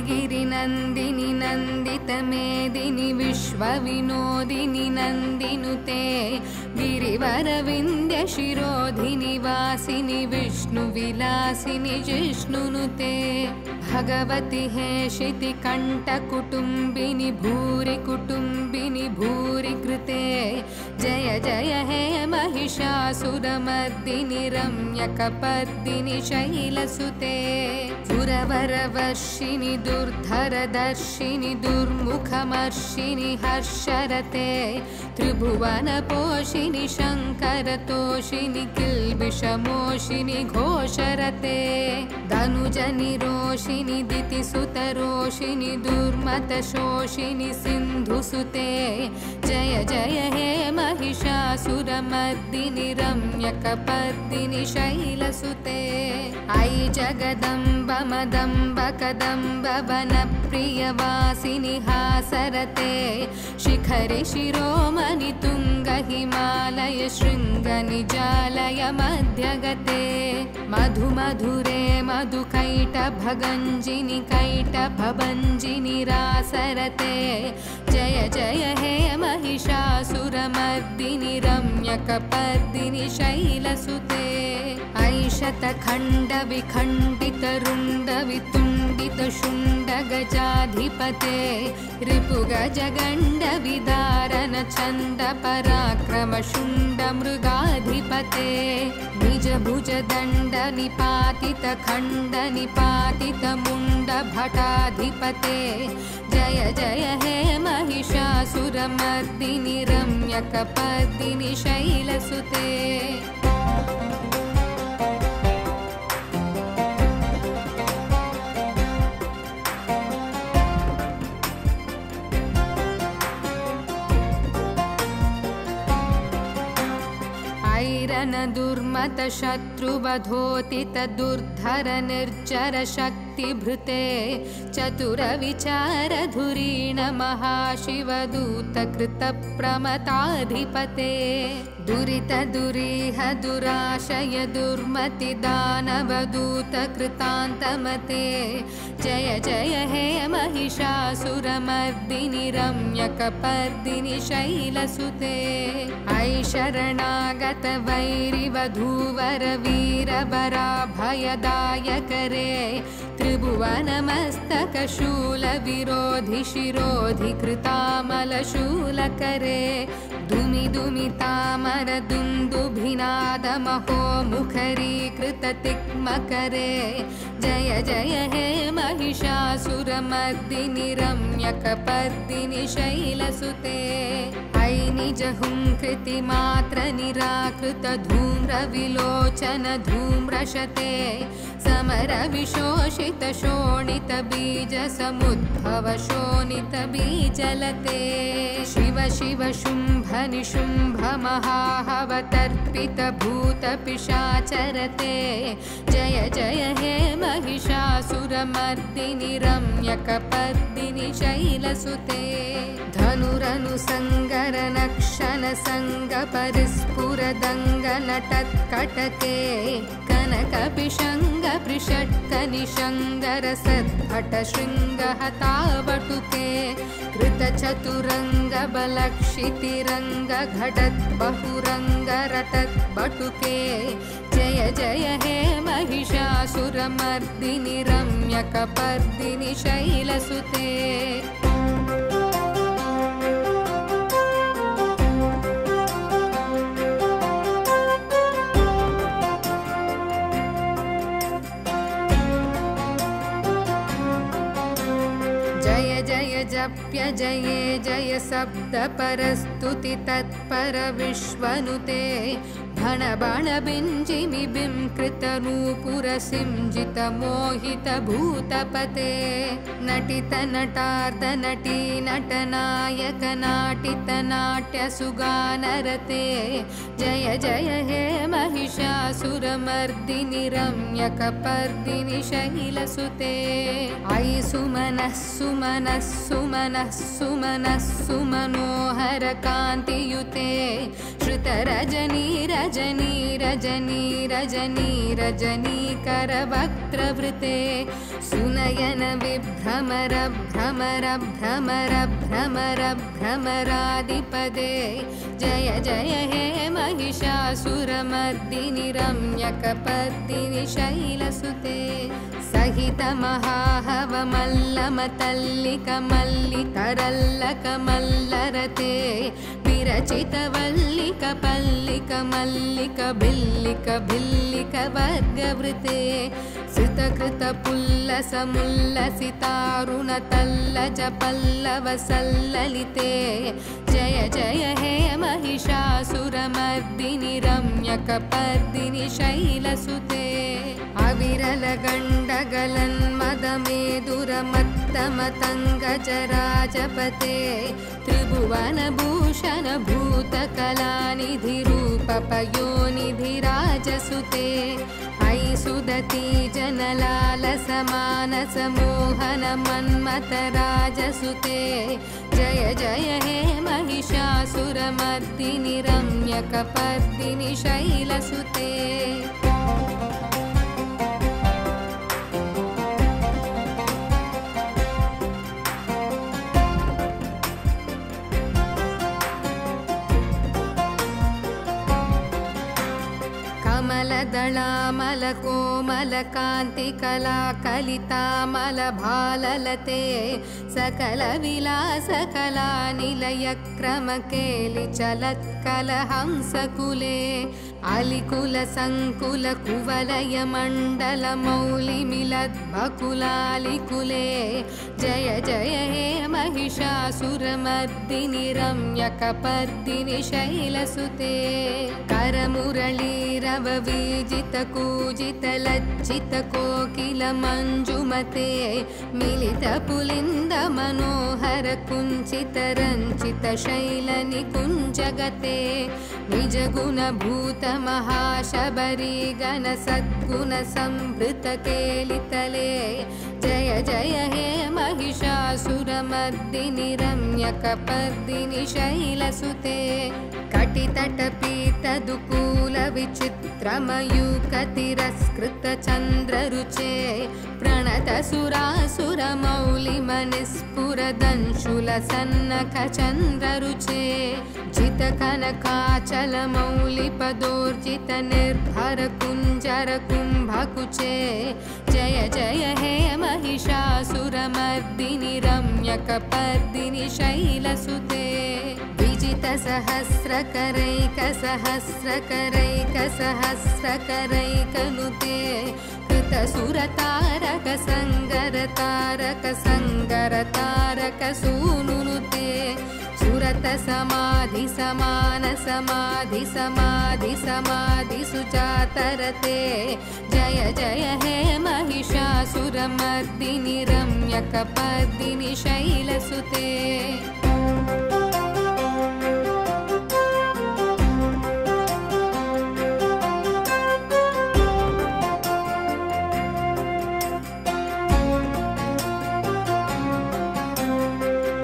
गिरिनन्दिनि नन्दितमेदिनि विश्वविनोदिनि नन्दिनुते गिरिवरविन्द्य शिरोधिनि वासिनि विष्णुविलासिनि जिष्णुनुते भगवति हेशिति कण्ठकुटुम्बिनि भूरि कुटुम्बिनि भूरि कृते जय जय हे महिषासुरमर्दिनि रम्यकपर्दिनि शैलसुते सुरवरवर्षिणि दुर्धरदर्शिनि दुर्मुखमर्षिणि हर्षरते त्रिभुवनपोषिणि शङ्करतोषिणि किल्बिषमोषिणि घोषरते धनुजनिरोषिणि दितिसुतरोषिणि दुर्मतशोषिणि सिन्धुसुते जय जय हे महिषासुरमर्दिनि रम्यकपर्दिनि शैलसुते अयि जगदम्ब मदम्ब कदम्ब वनप्रियवासिनि हासरते शिखरि शिरोमणि तुङ्ग हिमालय शृङ्गनिजालय मध्यगते मधु मधुरे मधुकैटभगञ्जिनि कैटभभञ्जिनि रासरते जय जय हे महिषासुरमर्दिनि रम्यकपर्दिनि शैलसुते ऐशतखण्डविखण्डितरुण्डवितुण्डितशुण्डगजाधिपते रिपुगजगण्डविदारण चण्डपराक्रमशुण्डमृगाधिपते निजभुजदण्डनिपातितखण्डनिपातितमुण्डभटाधिपते जय जय हे महिषासुरमर्दिनि रम्यकपर्दिनि शैलसुते दुर्मत शत्रुवधोतित दुर्धर निर्जर शक्तिभृते चतुर विचार धुरीण महाशिवदूत कृत प्रमताधिपते दुरित दुरीह दुराशय दुर्मति दानवदूत कृतान्तमते जय जय हे महिषासुरमर्दिनि रम्यकपर्दिनि शैलसुते ऐ शरणागत वैरिवधूवर वीरवराभयदायकरे त्रिभुवनमस्तकशूलविरोधि शिरोधि कृतामलशूलकरे दुमि दुमितामर दुन्दुभिनादमहो मुखरीकृततिक्मकरे जय जय हे महिषासुरमर्दिनि रम्यकपर्दिनि शैलसुते ऐ निजहुङ्कृतिमात्र निराकृत धूम्रविलोचन धूम्रशते समर विशोषित शोणित बीज समुद्भव शोणित बीजलते शिव शिव शुम्भ निशुम्भ महाहवतर्पित भूत पिशाचरते जय जय हे महिषासुरमर्दिनि रम्यकपर्दिनि शैलसुते धनुरनुसङ्गर नक्षन संग परिस्फुरदङ्ग नटत्कटके कनकपिशङ्ग पृषट्कनिशङ्गर सद्भट शृङ्गहतावटुके कृतचतुरङ्ग बलक्षितिरङ्ग घटत् बहुरङ्ग रटत् बटुके जय जय हे महिषासुरमर्दिनि रम्यकपर्दिनि शैलसुते जप्य जये जय शब्द परस्तुति तत्पर विश्वनुते भण बण बिञ्जिमि बिंकृत नूपुर सिंजित मोहित भूतपते नटित नटार्द नटी नटनायक नाटित नाट्य सुगानरते जय जय हे महिषासुर महिषासुरमर्दिनि रम्यकपर्दिनि शैलसुते अयि सुमनः सुमनः सुमनः सुमनः सुमनोहरकान्तियुते श्रुतरजनी रजनी रजनी रजनी रजनीकरवक्त्रवृते सुनयन विभ्रमर भ्रमर भ्रमर भ्रमर भ्रमरादिपदे जय जय हे महिषासुरमर्दिनि रम्यकपर्दिनि शैलसुते सहित महाहवमल्लमतल्लिकमल्लितरल्लकमल्लरते विरचितवल्लिक पल्लिक मल्लिक भिल्लिक भिल्लिक वर्गवृते सुतकृत पुल्लसमुल्लसितारुणतल्लज पल्लवसल्ललिते जय जय हे महिषासुरमर्दिनि रम्यकपर्दिनि शैलसुते अविरलगण्डगलन्मदमेदुरमत्तमतङ्गजराजपते त्रिभुवनभूषण भूतकलानिधिरूपपयोनिधिराजसुते अयि सुदती जनलालसमानसमोहन मन्मथराजसुते जय जय हे महिषासुरमर्दिनि रम्यकपर्दिनि शैलसुते कमलदलामलकोमलकान्तिकलाकलितामलभाललते सकलविलासकलानिलयक्रमकेलिचलत्कलहंसकुले अलिकुलसङ्कुलकुवलयमण्डलमौलिमिलद्भकुलालिकुले जय जय हे महिषासुरमर्दिनि रम्यकपर्दिनि शैलसुते करमुरलीरववीजितकूजितलज्जितकोकिलमञ्जुमते मिलितपुलिन्दमनोहर कुञ्चितरञ्चितशैलनिकुञ्जगते निजगुणभूतमहाशबरीगणसद्गुणसंभृतकेलितले जय जय हे महिषासुरमर्दिनि रम्यकपर्दिनि शैलसुते कटितटपीतदुकूलविचित्रमयूखतिरस्कृतचन्द्ररुचे प्रणतसुरासुरमौलिमनिस्फुरदंशुलसन्नखचन्द्ररुचे जितकनकाचलमौलिपदोर्जितनिर्भरकुञ्जरकुम्भकुचे जय जय हे महिषासुरमर्दिनि रम्यकपर्दिनि शैलसुते विजितसहस्रकरैकसहस्रकरैकसहस्रकरैकनुते कृतसुरतारकसङ्गरतारकसङ्गरतारकसूनुनुते सुरतसमाधि समान समाधि समाधि समाधि सुजातरते जय जय हे महिषासुरमर्दिनि रम्यकपर्दिनि शैलसुते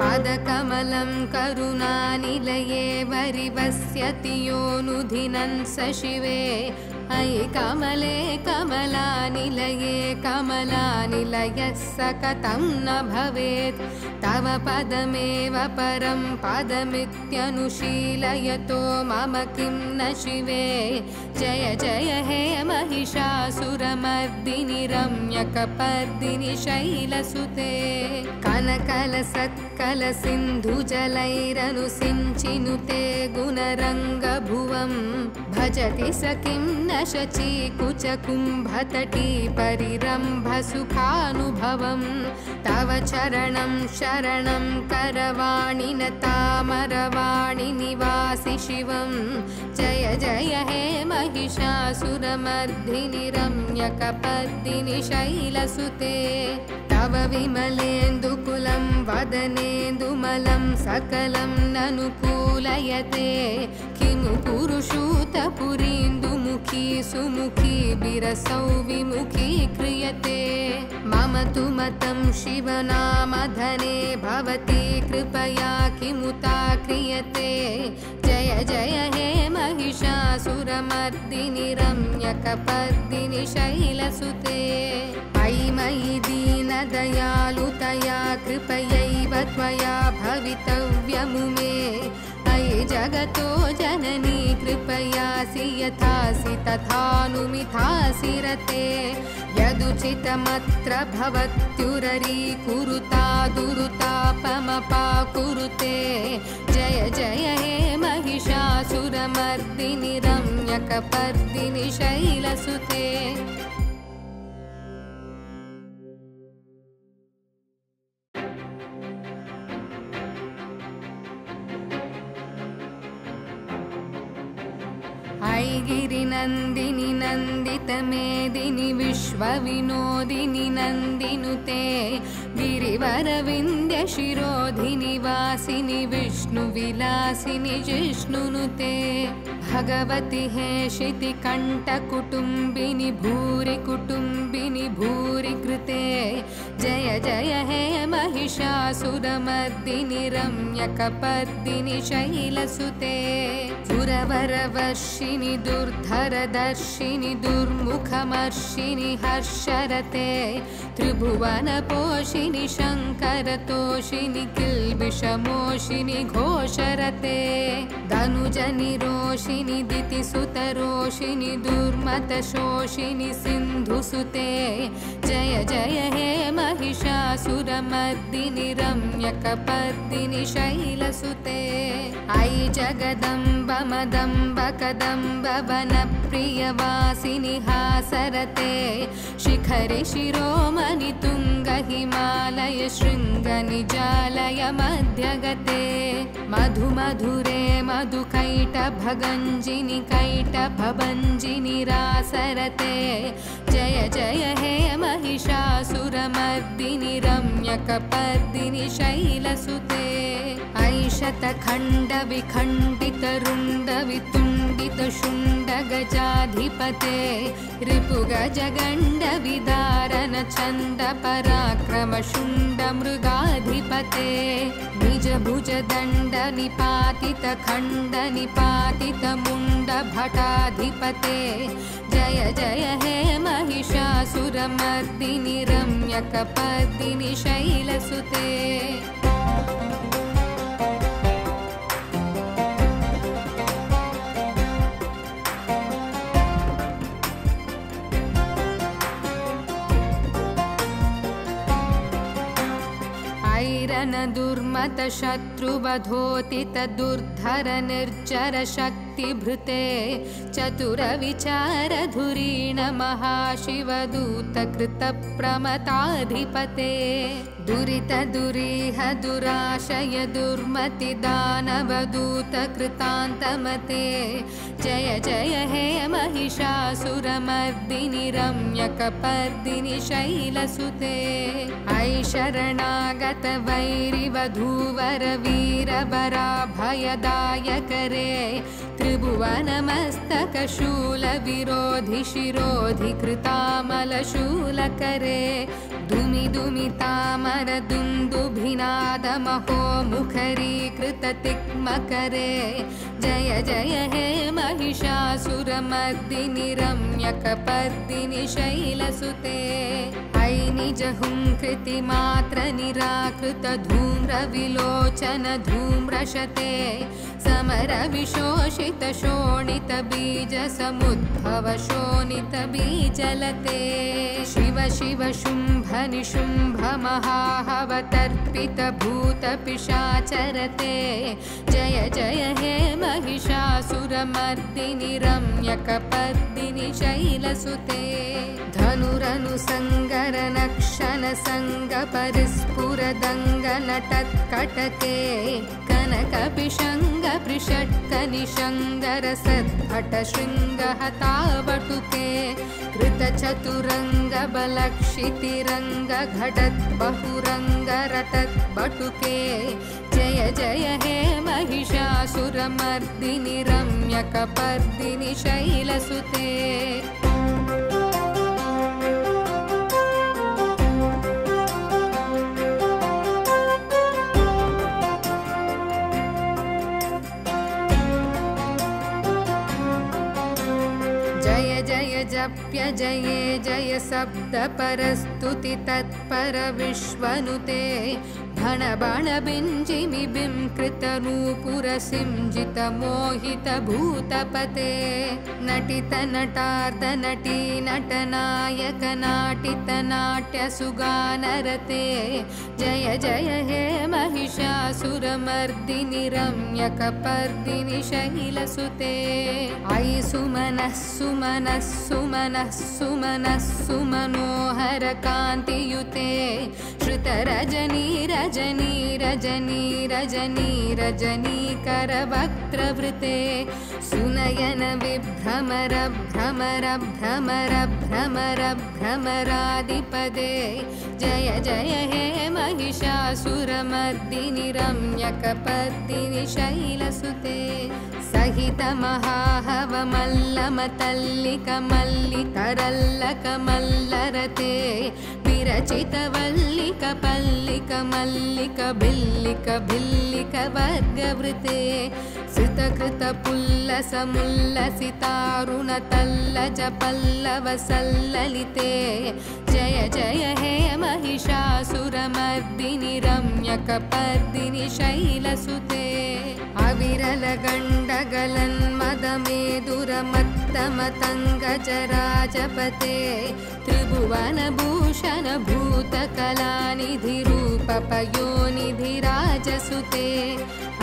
पादकमलं करुणानिलये वरिवस्यति योऽनुधिनं स शिवे अयि कमले कमलानिलये कमलानिलयः सकतं न भवेत् तव पदमेव परं पदमित्यनुशीलयतो मम किं न शिवे जय जय हे महिषासुरमर्दिनि रम्यकपर्दिनि शैलसुते कनकलसत्कलसिन्धुजलैरनुसिञ्चिनुते गुणरङ्गभुवं भजति स किं न शचीकुचकुम्भतटी परिरम्भसुखानुभवं तव चरणं शरणं करवाणि न तामरवाणि निवासि शिवं जय जय हे महिषासुरमर्दिनि रम्यकपर्दिनि शैलसुते तव विमलेन्दुकुलं वदनेन्दुमलं सकलं ननुकूलयते किमु पुरुषूतपुरीन्दुमुखी सुमुखी बिरसौ विमुखी क्रियते मम तु मतं शिवनामधने भवती कृपया किमुता क्रियते जय जय हे महिषासुरमर्दिनि रम्यकपर्दिनि शैलसुते अयि मयि दीनदयालुतया कृपयैव त्वया भवितव्यमुमे अयि जगतो जननी कृपयासि यथासि तथानुमिथासि रते यदुचितमत्र भवत्युररीकुरुता दुरुतापमपाकुरुते जय जय हे महिषासुरमर्दिनि रम्यकपर्दिनि शैलसुते ऐ गिरिनन्दिनि नन्दितमेदिनि विश्वविनोदिनि नन्दिनुते गिरिवरविन्द्यशिरोधिनि वासिनि विष्णुविलासिनि जिष्णुनुते भगवति हे शितिकण्ठकुटुम्बिनि भूरि कुटुम्बिनि भूरि कृते जय जय हे महिषासुरमर्दिनि रम्यकपर्दिनि शैलसुते सुरवरवर्षिणि दुर्धरदर्शिनि दुर्मुखमर्षिनि हर्षरते त्रिभुवनपोषिनि शङ्करतोषिनि किल्बिषमोषिनि घोषरते धनुजनिरोषिनि दितिसुतरोषिनि दुर्मतशोषिनि सिन्धुसुते जय जय हे महिषासुरमर्दिनि रम्यकपर्दिनि शैलसुते ऐ जगदम्ब मदम्ब कदम्ब वनप्रियवासिनि हासरते शिखरि शिरोमणि तुङ्ग हिमालय शृङ्गनिजालय मध्यगते मधु मधुरे मधुकैटभगञ्जिनि कैटभभञ्जिनि रासरते जय जय हे महिषासुरमर्दिनि रम्यकपर्दिनि शैलसुते ऐशतखण्डविखण्डितरुण्डवितुण्डितशुण्डगजाधिपते रिपुगजगण्डविदारण छन्दपराक्रमशुण्डमृगाधिपते निजभुजदण्डनिपातितखण्डनिपातितमुण्डभटाधिपते जय जय हे महिषासुरमर्दिनि रम्यकपर्दिनि शैलसुते दुर्मत शत्रुवधोतित दुर्धर निर्जर शक्तिभृते चतुर विचार धुरीण महाशिवदूत कृत प्रमताधिपते दुरित दुरीह दुराशय दुर्मति दानवदूत कृतान्तमते जय जय हे महिषासुरमर्दिनि रम्यकपर्दिनि शैलसुते ऐ शरणागत वैरिवधूवर वीरवराभयदायकरे त्रिभुवनमस्तकशूलविरोधि शिरोधि कृतामलशूलकरे दुमि दुमितामर दुन्दुभिनादमहो मुखरीकृततिक्मकरे जय जय हे महिषासुरमर्दिनि रम्यकपर्दिनि शैलसुते ऐ निजहुंकृतिमात्र निराकृत धूम्रविलोचन धूम्रशते समर विशोषित शोणित बीज समुद्भव शोणित बीजलते शिव शिव शुंभ निशुंभ महाहवतर्पित भूत पिशाचरते जय जय हे महिषासुरमर्दिनि रम्यकपर्दिनि शैलसुते धनुरनुसंगर नक्षन संग परिस्फुरदंग नटत्कटके कनकपिशंग पृषट्कनिशंगर सद्भट शृंग हतावटुके कृतचतुरंग बलक्षितिरंग घटत् बहुरंग रटत् बटुके जय जय हे महिषासुरमर्दिनि रम्यकपर्दिनि शैलसुते जय जय जप्य जये जय शब्दपरस्तुति तत्पर विश्वनुते भण बण बिञ्जिमि बिंकृतनूपुरसिंजित मोहित भूतपते नटित नटार्ध नटी नटनायक नाटित नाट्य सुगानरते जय जय हे महिषासुरमर्दिनि रम्यकपर्दिनि शैलसुते अयि सुमनः सुमनः सुमनः सुमनः सुमनोहर कान्तियुते श्रुतरजनी रजनी रजनी रजनी रजनीकरवक्त्रवृते सुनयन विभ्रमर भ्रमर भ्रमर भ्रमर भ्रमरादिपदे जय जय हे महिषासुरमर्दिनि रम्यकपर्दिनि शैलसुते सहित महाहवमल्लमतल्लिकमल्लितरल्लकमल्लरते विरचितवल्लिक पल्लिक मल्लिक भिल्लिक भिल्लिक वर्गवृते सुतकृत पुल्लसमुल्लसितारुणतल्लज पल्लवसल्ललिते जय जय हे महिषासुरमर्दिनि रम्यकपर्दिनि शैलसुते अविरल गण्डगलन्मदमेदुरमत्तमतङ्गजराजपते त्रिभुवनभूषण भूतकलानिधिरूपपयोनिधिराजसुते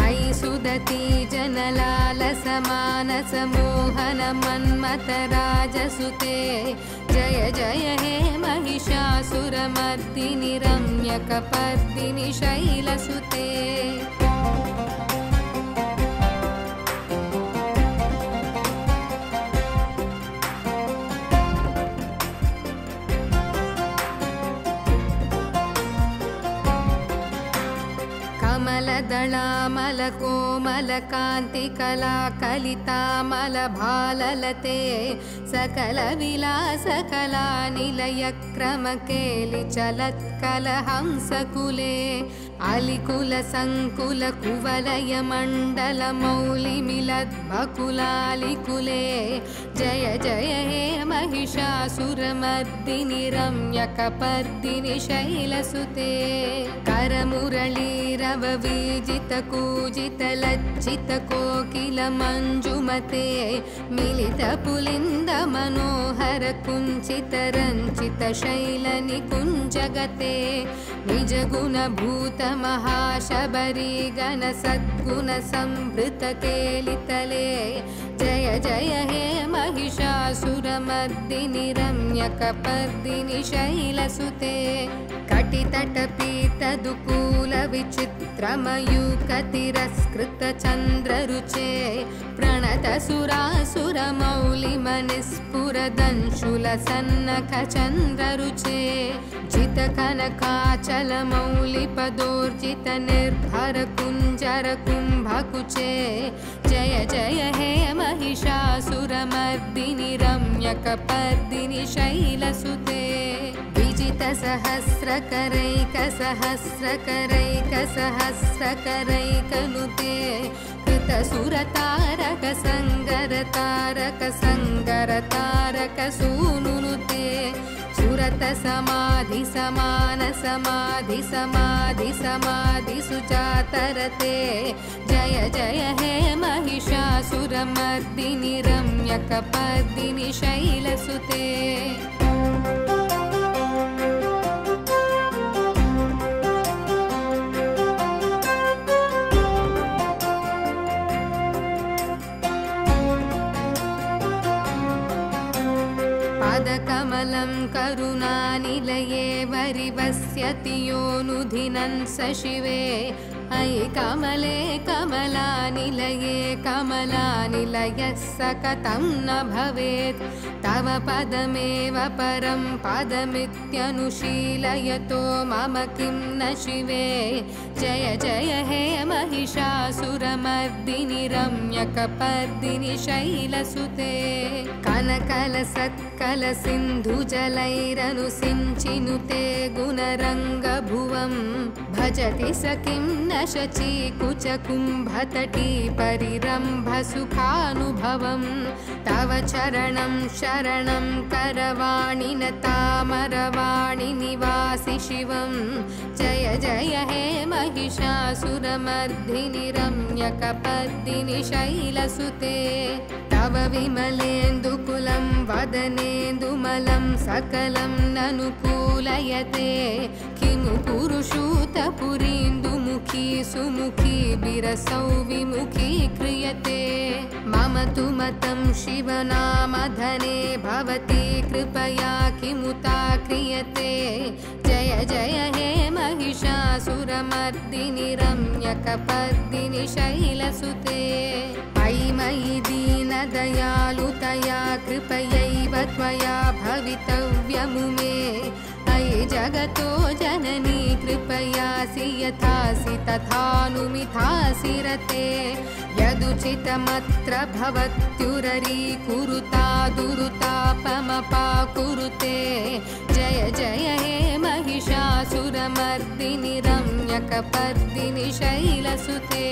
अयि सुदती जनलालसमानसमोहन मन्मथराजसुते जय जय हे महिषासुरमर्दिनि रम्यकपर्दिनि शैलसुते कमलदलामल कोमल कांति कला कलितामल भाललते सकल विलास कला निलय क्रम केलि चलत्कल हंसकुले अलिकुल संकुल कुवलय मंडल मौलि मिलद् बकुलालिकुले जय जय हे महिषासुरमर्दिनि रम्यकपर्दिनि शैलसुते करमुरलीरव वीजित कूजित लज्जित कोकिल मंजुमते मिलित पुलिंद मनोहर कुंचित रंचित शैल निकुंजगते निज गुण भूत महाशबरी गण सद्गुण संभृत केलितले जय जय हे महिषासुरमर्दिनि रम्यकपर्दिनि शैलसुते कटितटपीतदुकूल विचित्रमयूकतिरस्कृत चन्द्ररुचे प्रणत सुरासुरमौलिमनिस्फुरदंशुल सन्नख चन्द्ररुचे जित कनकाचल मौलिपदोर्जित निर्भर कुञ्जर कुम्भकुचे जय जय हे महिषासुरमर्दिनि रम्यकपर्दिनि शैलसुते विजित सहस्रकरैक सहस्रकरैक सहस्रकरैकनुते कृत सुरतारक संगर तारक संगर तारक सूनुनुते सुरत समाधि समान समाधि समाधि समाधि सुजातरते जय जय हे महिषासुरमर्दिनि रम्यकपर्दिनि शैलसुते कमलं करुणानिलये वरिवस्यति योऽनुधिनं स शिवे अयि कमले कमलानिलये कमलानिलयः स कथं न भवेत् तव पदमेव परं पदमित्यनुशीलयतो मम किं न शिवे जय जय हे महिषासुरमर्दिनि रम्यकपर्दिनि शैलसुते कन अनकलसत्कलसिन्धुजलैरनुसिञ्चिनुते गुणरङ्गभुवं भजति स किं न शचीकुचकुम्भतटी परिरम्भसुखानुभवं तव चरणं शरणं करवाणि न तामरवाणि निवासि शिवं जय जय हे महिषासुरमर्दिनि रम्यकपर्दिनि शैलसुते तव विमलेन्दुकुलं वदनेन्दुमलं सकलं ननुकूलयते किमु पुरुषूतपुरीन्दुमुखी सुमुखी बिरसौ विमुखी क्रियते मम तु मतं शिवनामधने भवती कृपया किमुता क्रियते जय जय हे महिषासुरमर्दिनि रम्यकपर्दिनि शैलसुते अयि मयि दीनदयालुतया कृपयैव त्वया भवितव्यमुमे अयि जगतो जननी कृपयासि यथासि तथानुमिथासि रते यदुचितमत्र भवत्युररीकुरुता दुरुतापमपाकुरुते जय जय हे महिषासुरमर्दिनि रम्यकपर्दिनि शैलसुते